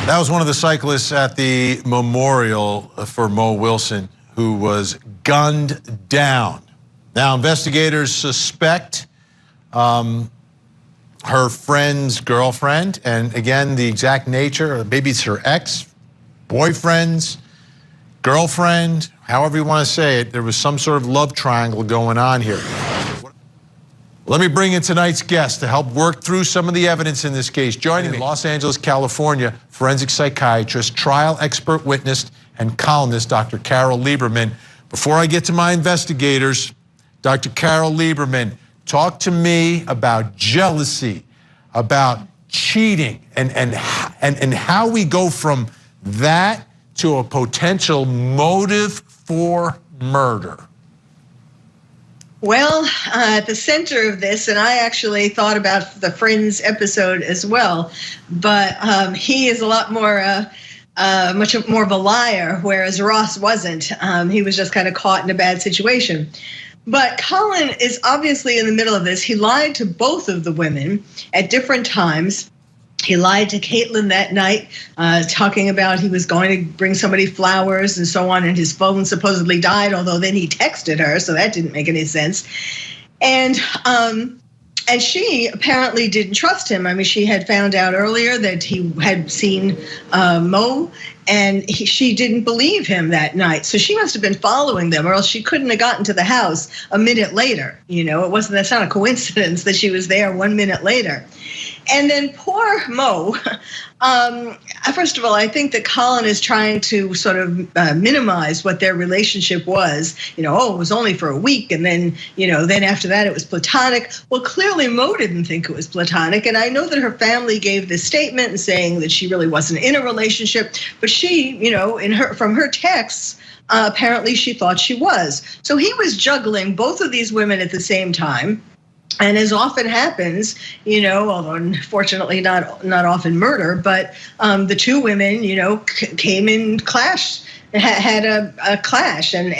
That was one of the cyclists at the memorial for Mo Wilson, who was gunned down. Now, investigators suspect her friend's girlfriend, and again, the exact nature, maybe it's her ex, boyfriend's girlfriend, however you want to say it. There was some sort of love triangle going on here. Let me bring in tonight's guest to help work through some of the evidence in this case. Joining me, Los Angeles, California, forensic psychiatrist, trial expert witness, and columnist, Dr. Carole Lieberman. Before I get to my investigators, Dr. Carole Lieberman, talk to me about jealousy, about cheating, and how we go from that to a potential motive for murder. Well, at the center of this, and I actually thought about the Friends episode as well, but he is a lot more, much more of a liar, whereas Ross wasn't. He was just kind of caught in a bad situation. But Colin is obviously in the middle of this. He lied to both of the women at different times. He lied to Caitlin that night, talking about he was going to bring somebody flowers and so on, and his phone supposedly died, although then he texted her, so that didn't make any sense. And she apparently didn't trust him. I mean, she had found out earlier that he had seen Mo, and she didn't believe him that night. So she must have been following them, or else she couldn't have gotten to the house a minute later. You know, that's not a coincidence that she was there 1 minute later. And then poor Mo, first of all, I think that Colin is trying to sort of minimize what their relationship was. You know, oh, it was only for a week, and then, then after that it was platonic. Well, clearly Mo didn't think it was platonic, and I know that her family gave this statement and saying that she really wasn't in a relationship, but she, from her texts, apparently she thought she was. So he was juggling both of these women at the same time. And as often happens, although unfortunately not often murder, but the two women, came in clashed, had a clash, and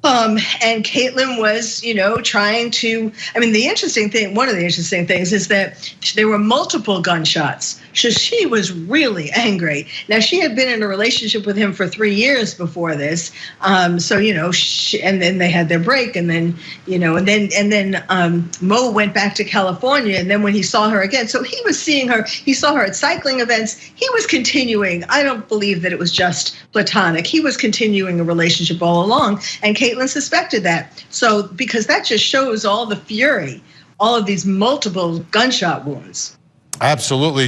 Caitlin was, trying to. I mean, one of the interesting things is that there were multiple gunshots. So she was really angry. Now, she had been in a relationship with him for 3 years before this. And then they had their break, and then, Mo went back to California, and then when he saw her again, so he was seeing her. He saw her at cycling events. He was continuing. I don't believe that it was just platonic. He was continuing a relationship all along, and Caitlin suspected that. So because that just shows all the fury, all of these multiple gunshot wounds. Absolutely.